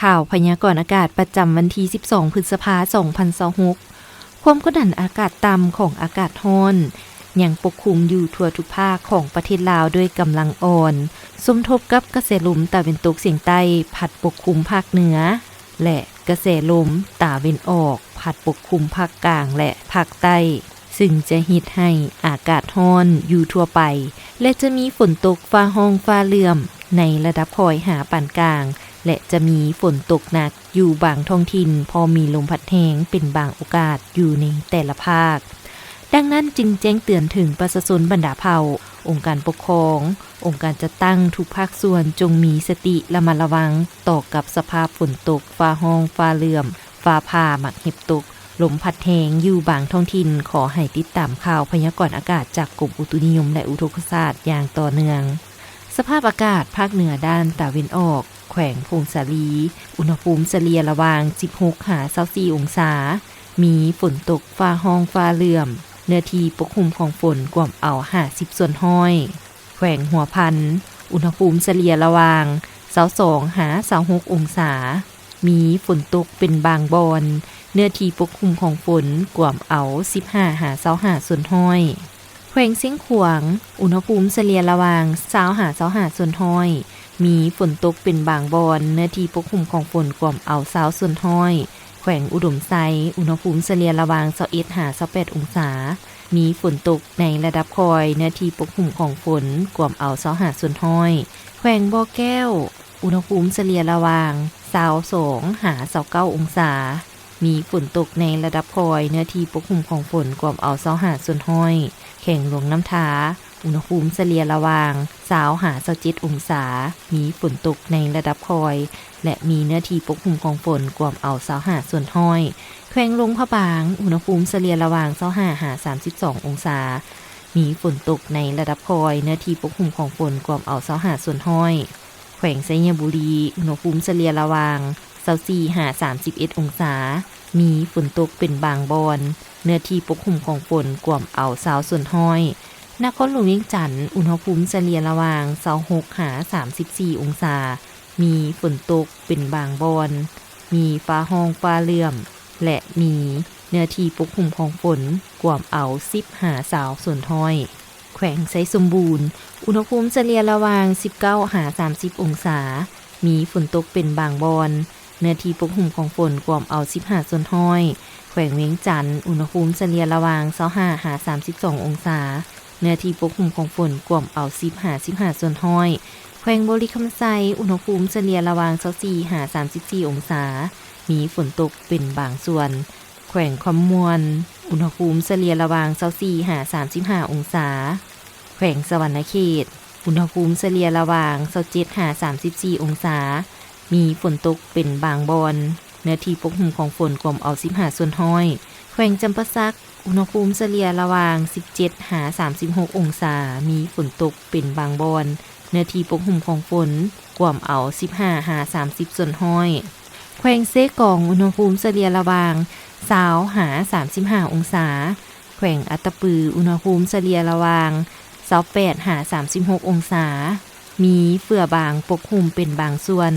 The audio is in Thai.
ข่าวพยากรณ์อากาศประจำวันที่12พฤษภาคม2026ความกดดันอากาศต่ำของอากาศร้อนยังปกคลุมอยู่ทั่วทุกภาคของประเทศลาวด้วยกำลังอ่อนสมทบกับกระแสลมตะวันตกเฉียงใต้พัดปกคลุมภาคเหนือและกระแสลมตะวันออกพัดปกคลุมภาคกลางและภาคใต้ซึ่งจะเฮ็ดให้อากาศร้อนอยู่ทั่วไปและจะมีฝนตกฟ้าร้องฟ้าเหลื่อมในระดับค่อยหาปานกลางและจะมีฝนตกหนักอยู่บางท้องถิ่นพอมีลมพัดแรงเป็นบางโอกาสอยู่ในแต่ละภาคดังนั้นจึงแจ้งเตือนถึงประชาชนบรรดาเผ่าองค์การปกครององค์การจัดตั้งทุกภาคส่วนจงมีสติระมัดระวังต่อกับสภาพฝนตกฟ้าร้องฟ้าเหลื่อมฟ้าผ่ามักเห็บตกลมพัดแรงอยู่บางท้องถิ่นขอให้ติดตามข่าวพยากรณ์อากาศจากกรมอุตุนิยมและอุทกศาสตร์อย่างต่อเนื่องสภาพอากาศภาคเหนือด้านตะวันออกแขวงพงสาลีอุณหภูมิเฉลี่ยระหว่าง16-24องศามีฝนตกฟ้าร้องฟ้าเหลื่อมเนื้อที่ปกคลุมของฝนกว่าเอา50ส่วนห้อยแขวงหัวพันอุณหภูมิเฉลี่ยระหว่าง22-26องศามีฝนตกเป็นบางบอนเนื้อที่ปกคลุมของฝนกว่าเอา15-25ส่วนห้อยแขวงเสียงขวางอุณหภูมิเฉลี่ยระหว่าง20-25ส่วนห้อยมีฝนตกเป็นบางบอนเนื้อที่ปกคลุมของฝนกว่าเอา20ส่วนห้อยแขวงอุดมไซอุณหภูมิเฉลี่ยระหว่าง21-28องศามีฝนตกในระดับคอยเนื้อที่ปกคลุมของฝนกว่าเอา25ส่วนห้อยแขวงบ่อแก้วอุณหภูมิเฉลี่ยระหว่าง22-29องศามีฝนตกในระดับคอยเนื้อที่ปกคลุมของฝนกว่าเอา25ส่วนห้อยแข่งหลวงน้ำทาอุณหภูมิเฉลี่ยระหว่าง20-27องศามีฝนตกในระดับคอยและมีเนื้อที่ปกคลุมของฝนกว่าเอา25ส่วนห้อยแขวงหลวงพระบางอุณหภูมิเฉลี่ยระหว่าง25-32องศามีฝนตกในระดับคอยเนื้อที่ปกคลุมของฝนกว่าเอา25ส่วนห้อยแขวงไชยบุรีอุณหภูมิเฉลี่ยระหว่าง24-31องศามีฝนตกเป็นบางบอนเนื้อที่ปกคลุมของฝนกว่าเอา20ส่วนห้อยนครหลวงเวียงจันทน์อุณหภูมิเฉลี่ยระหว่าง26-34องศามีฝนตกเป็นบางบอนมีฟ้าร้องฟ้าเหลื่อมและมีเนื้อที่ปกคลุมของฝนกว่าเอา10-20ส่วนห้อยแขวงไชสมบูรณ์อุณหภูมิเฉลี่ยระหว่าง19-30องศามีฝนตกเป็นบางบอนเนื้อที่ปกคลุมของฝนกว่าเอา15ส่วนห้อยแขวงเวียงจันทน์อุณหภูมิเฉลี่ยระหว่าง25-32องศาเนื้อที่ปกคลุมของฝนกว่าเอา15ส่วนห้อยแขวงบริคำไซอุณหภูมิเฉลี่ยระหว่าง24-34องศามีฝนตกเป็นบางส่วนแขวงคำมวนอุณหภูมิเฉลี่ยระหว่าง24-35องศาแขวงสวรรณเขตอุณหภูมิเฉลี่ยระหว่าง27-34องศามีฝนตกเป็นบางบอนเนื้อที่ปกคลุมของฝนกว่าเอา15ส่วนห้อยแขวงจำปาสักอุณหภูมิเฉลี่ยระหว่าง17-36องศามีฝนตกเป็นบางบอนเนื้อที่ปกคลุมของฝนกว่าเอา15-30ส่วนห้อยแขวงเซกองอุณหภูมิเฉลี่ยระหว่าง20-35องศาแขวงอัตตปืออุณหภูมิเฉลี่ยระหว่าง28-36องศามีเฟื่อบางปกคลุมเป็นบางส่วน